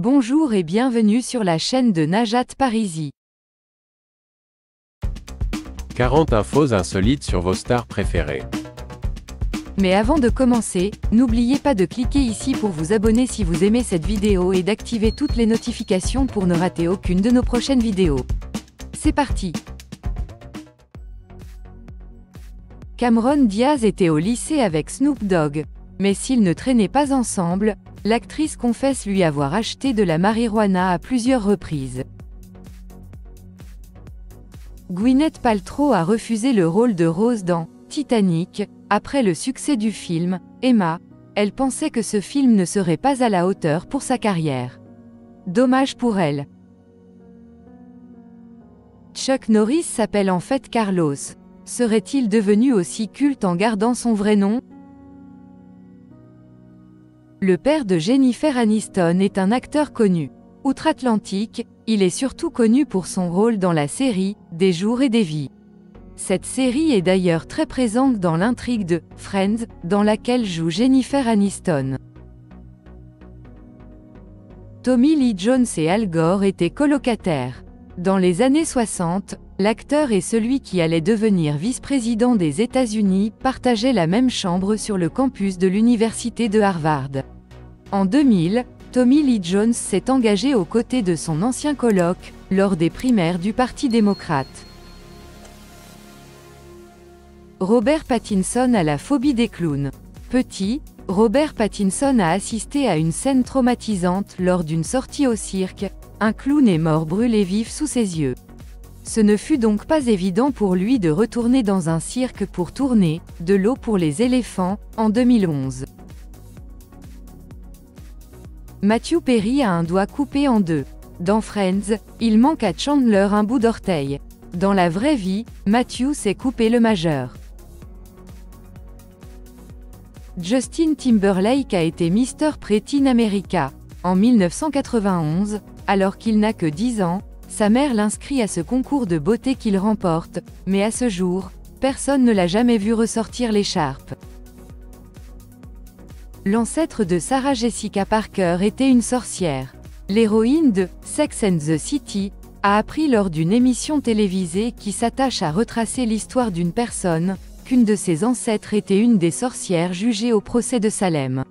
Bonjour et bienvenue sur la chaîne de Najat Parisi. 40 infos insolites sur vos stars préférées. Mais avant de commencer, n'oubliez pas de cliquer ici pour vous abonner si vous aimez cette vidéo et d'activer toutes les notifications pour ne rater aucune de nos prochaines vidéos. C'est parti! Cameron Diaz était au lycée avec Snoop Dogg, mais s'ils ne traînaient pas ensemble, l'actrice confesse lui avoir acheté de la marijuana à plusieurs reprises. Gwyneth Paltrow a refusé le rôle de Rose dans Titanic. Après le succès du film Emma, elle pensait que ce film ne serait pas à la hauteur pour sa carrière. Dommage pour elle. Chuck Norris s'appelle en fait Carlos. Serait-il devenu aussi culte en gardant son vrai nom? Le père de Jennifer Aniston est un acteur connu. Outre-Atlantique, il est surtout connu pour son rôle dans la série Des jours et des vies. Cette série est d'ailleurs très présente dans l'intrigue de Friends, dans laquelle joue Jennifer Aniston. Tommy Lee Jones et Al Gore étaient colocataires. Dans les années 60, l'acteur et celui qui allait devenir vice-président des États-Unis partageaient la même chambre sur le campus de l'université de Harvard. En 2000, Tommy Lee Jones s'est engagé aux côtés de son ancien coloc, lors des primaires du Parti démocrate. Robert Pattinson a la phobie des clowns. Petit, Robert Pattinson a assisté à une scène traumatisante lors d'une sortie au cirque. Un clown est mort brûlé vif sous ses yeux. Ce ne fut donc pas évident pour lui de retourner dans un cirque pour tourner de l'eau pour les éléphants, en 2011. Matthew Perry a un doigt coupé en deux. Dans Friends, il manque à Chandler un bout d'orteil. Dans la vraie vie, Matthew s'est coupé le majeur. Justin Timberlake a été Mr. Pretty in America. En 1991, alors qu'il n'a que 10 ans, sa mère l'inscrit à ce concours de beauté qu'il remporte, mais à ce jour, personne ne l'a jamais vu ressortir l'écharpe. L'ancêtre de Sarah Jessica Parker était une sorcière. L'héroïne de Sex and the City a appris lors d'une émission télévisée qui s'attache à retracer l'histoire d'une personne, qu'une de ses ancêtres était une des sorcières jugées au procès de Salem.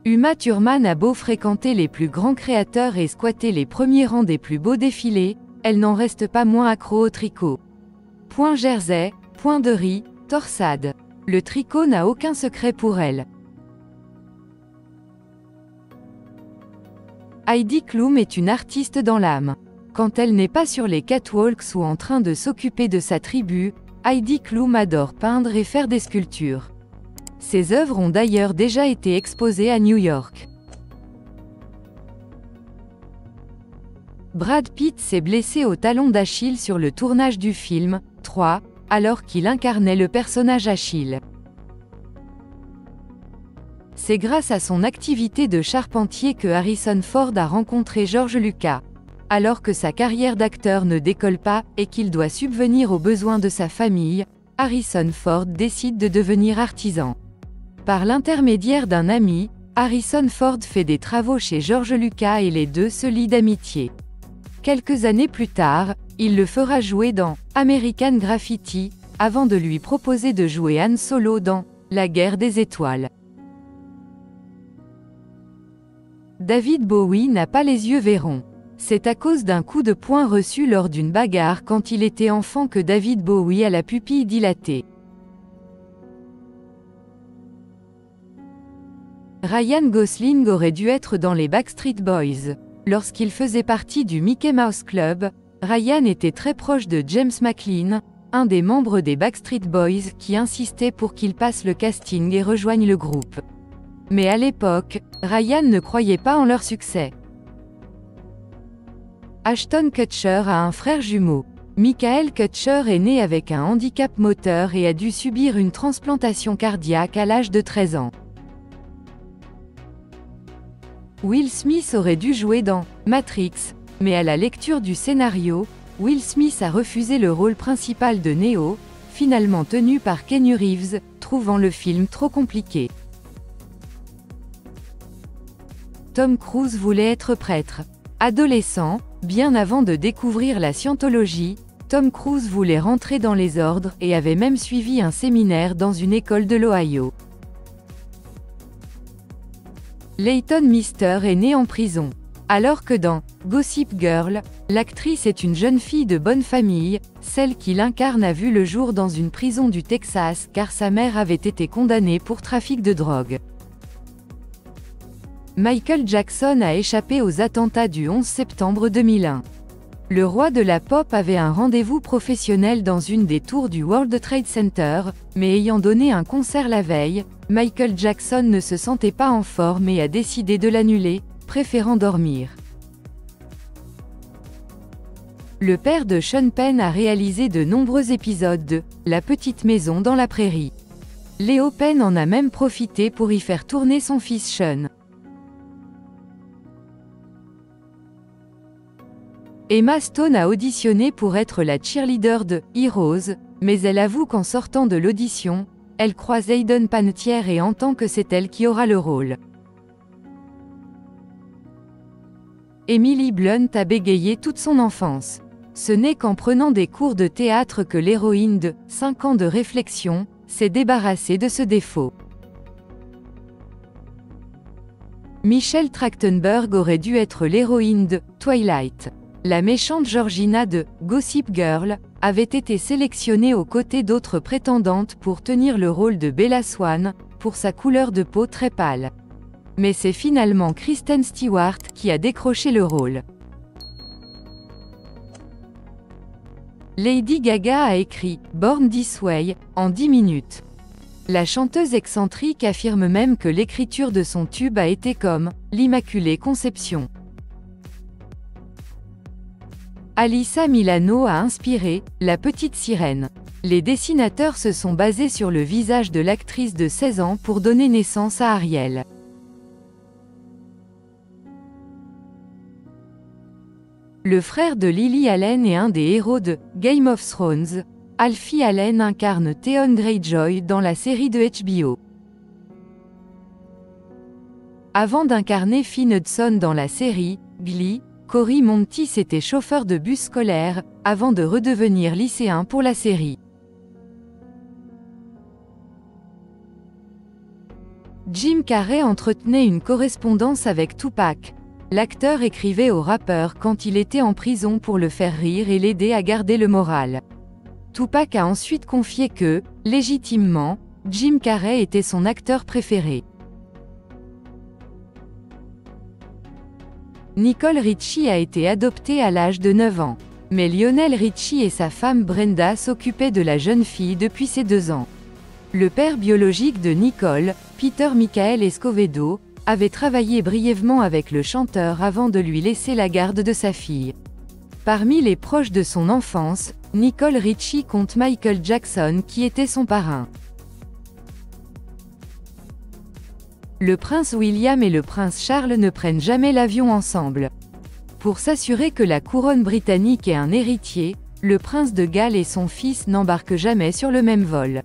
Uma Thurman a beau fréquenter les plus grands créateurs et squatter les premiers rangs des plus beaux défilés, elle n'en reste pas moins accro au tricot. Point jersey, point de riz, torsade. Le tricot n'a aucun secret pour elle. Heidi Klum est une artiste dans l'âme. Quand elle n'est pas sur les catwalks ou en train de s'occuper de sa tribu, Heidi Klum adore peindre et faire des sculptures. Ses œuvres ont d'ailleurs déjà été exposées à New York. Brad Pitt s'est blessé au talon d'Achille sur le tournage du film 3, alors qu'il incarnait le personnage Achille. C'est grâce à son activité de charpentier que Harrison Ford a rencontré George Lucas. Alors que sa carrière d'acteur ne décolle pas et qu'il doit subvenir aux besoins de sa famille, Harrison Ford décide de devenir artisan. Par l'intermédiaire d'un ami, Harrison Ford fait des travaux chez George Lucas et les deux se lient d'amitié. Quelques années plus tard, il le fera jouer dans American Graffiti, avant de lui proposer de jouer Han Solo dans La Guerre des Étoiles. David Bowie n'a pas les yeux verrons. C'est à cause d'un coup de poing reçu lors d'une bagarre quand il était enfant que David Bowie a la pupille dilatée. Ryan Gosling aurait dû être dans les Backstreet Boys. Lorsqu'il faisait partie du Mickey Mouse Club, Ryan était très proche de James McLean, un des membres des Backstreet Boys qui insistait pour qu'il passe le casting et rejoigne le groupe. Mais à l'époque, Ryan ne croyait pas en leur succès. Ashton Kutcher a un frère jumeau. Michael Kutcher est né avec un handicap moteur et a dû subir une transplantation cardiaque à l'âge de 13 ans. Will Smith aurait dû jouer dans Matrix, mais à la lecture du scénario, Will Smith a refusé le rôle principal de Neo, finalement tenu par Keanu Reeves, trouvant le film trop compliqué. Tom Cruise voulait être prêtre. Adolescent, bien avant de découvrir la scientologie, Tom Cruise voulait rentrer dans les ordres et avait même suivi un séminaire dans une école de l'Ohio. Leighton Meester est née en prison. Alors que dans Gossip Girl, l'actrice est une jeune fille de bonne famille, celle qui l'incarne a vu le jour dans une prison du Texas car sa mère avait été condamnée pour trafic de drogue. Michael Jackson a échappé aux attentats du 11 septembre 2001. Le roi de la pop avait un rendez-vous professionnel dans une des tours du World Trade Center, mais ayant donné un concert la veille, Michael Jackson ne se sentait pas en forme et a décidé de l'annuler, préférant dormir. Le père de Sean Penn a réalisé de nombreux épisodes de La petite maison dans la prairie. Leo Penn en a même profité pour y faire tourner son fils Sean. Emma Stone a auditionné pour être la cheerleader de Heroes, mais elle avoue qu'en sortant de l'audition, elle croise Hayden Panettiere et entend que c'est elle qui aura le rôle. Emily Blunt a bégayé toute son enfance. Ce n'est qu'en prenant des cours de théâtre que l'héroïne de 5 ans de réflexion s'est débarrassée de ce défaut. Michelle Trachtenberg aurait dû être l'héroïne de Twilight. La méchante Georgina de Gossip Girl avait été sélectionnée aux côtés d'autres prétendantes pour tenir le rôle de Bella Swan, pour sa couleur de peau très pâle. Mais c'est finalement Kristen Stewart qui a décroché le rôle. Lady Gaga a écrit « Born This Way » en 10 minutes. La chanteuse excentrique affirme même que l'écriture de son tube a été comme « l'Immaculée Conception ». Alyssa Milano a inspiré « La petite sirène ». Les dessinateurs se sont basés sur le visage de l'actrice de 16 ans pour donner naissance à Ariel. Le frère de Lily Allen est un des héros de Game of Thrones. Alfie Allen incarne Theon Greyjoy dans la série de HBO. Avant d'incarner Finn Hudson dans la série Glee, Cory Monteith était chauffeur de bus scolaire, avant de redevenir lycéen pour la série. Jim Carrey entretenait une correspondance avec Tupac. L'acteur écrivait au rappeur quand il était en prison pour le faire rire et l'aider à garder le moral. Tupac a ensuite confié que, légitimement, Jim Carrey était son acteur préféré. Nicole Richie a été adoptée à l'âge de 9 ans. Mais Lionel Richie et sa femme Brenda s'occupaient de la jeune fille depuis ses 2 ans. Le père biologique de Nicole, Peter Michael Escovedo, avait travaillé brièvement avec le chanteur avant de lui laisser la garde de sa fille. Parmi les proches de son enfance, Nicole Richie compte Michael Jackson qui était son parrain. Le prince William et le prince Charles ne prennent jamais l'avion ensemble. Pour s'assurer que la couronne britannique ait un héritier, le prince de Galles et son fils n'embarquent jamais sur le même vol.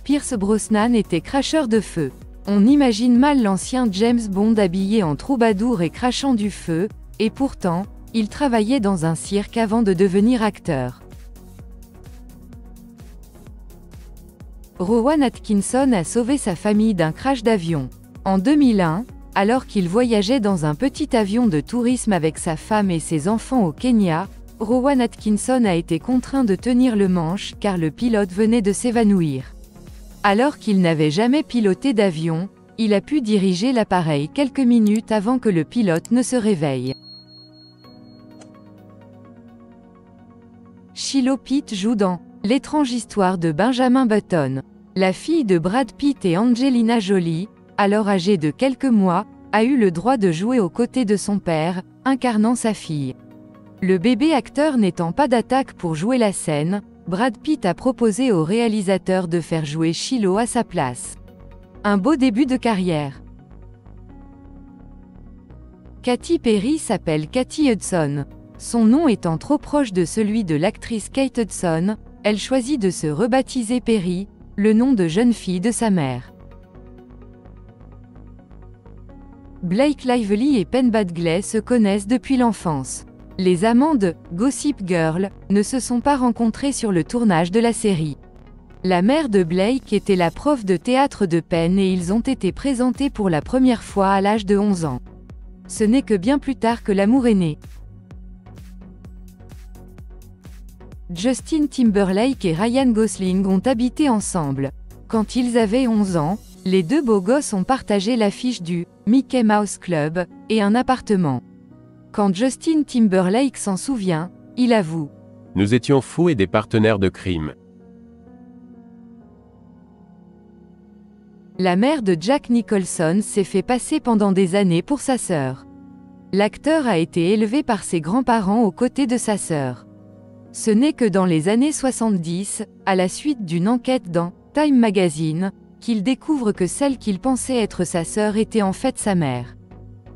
Pierce Brosnan était cracheur de feu. On imagine mal l'ancien James Bond habillé en troubadour et crachant du feu, et pourtant, il travaillait dans un cirque avant de devenir acteur. Rowan Atkinson a sauvé sa famille d'un crash d'avion. En 2001, alors qu'il voyageait dans un petit avion de tourisme avec sa femme et ses enfants au Kenya, Rowan Atkinson a été contraint de tenir le manche car le pilote venait de s'évanouir. Alors qu'il n'avait jamais piloté d'avion, il a pu diriger l'appareil quelques minutes avant que le pilote ne se réveille. Shiloh Pitt joue dans L'étrange histoire de Benjamin Button. La fille de Brad Pitt et Angelina Jolie, alors âgée de quelques mois, a eu le droit de jouer aux côtés de son père, incarnant sa fille. Le bébé acteur n'étant pas d'attaque pour jouer la scène, Brad Pitt a proposé au réalisateur de faire jouer Shiloh à sa place. Un beau début de carrière. Katy Perry s'appelle Katy Hudson. Son nom étant trop proche de celui de l'actrice Kate Hudson, elle choisit de se rebaptiser Perry, le nom de jeune fille de sa mère. Blake Lively et Penn Badgley se connaissent depuis l'enfance. Les amants de « Gossip Girl » ne se sont pas rencontrés sur le tournage de la série. La mère de Blake était la prof de théâtre de Penn et ils ont été présentés pour la première fois à l'âge de 11 ans. Ce n'est que bien plus tard que l'amour est né. Justin Timberlake et Ryan Gosling ont habité ensemble. Quand ils avaient 11 ans, les deux beaux gosses ont partagé l'affiche du « Mickey Mouse Club » et un appartement. Quand Justin Timberlake s'en souvient, il avoue : « Nous étions fous et des partenaires de crime. » La mère de Jack Nicholson s'est fait passer pendant des années pour sa sœur. L'acteur a été élevé par ses grands-parents aux côtés de sa sœur. Ce n'est que dans les années 70, à la suite d'une enquête dans Time Magazine, qu'il découvre que celle qu'il pensait être sa sœur était en fait sa mère.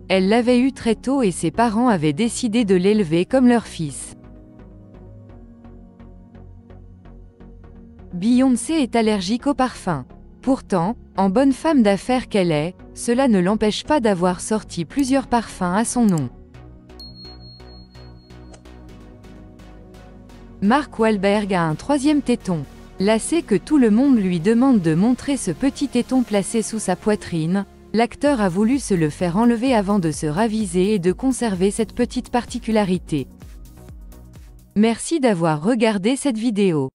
Elle l'avait eu très tôt et ses parents avaient décidé de l'élever comme leur fils. Beyoncé est allergique au parfum. Pourtant, en bonne femme d'affaires qu'elle est, cela ne l'empêche pas d'avoir sorti plusieurs parfums à son nom. Mark Wahlberg a un troisième téton. Lassé que tout le monde lui demande de montrer ce petit téton placé sous sa poitrine, l'acteur a voulu se le faire enlever avant de se raviser et de conserver cette petite particularité. Merci d'avoir regardé cette vidéo.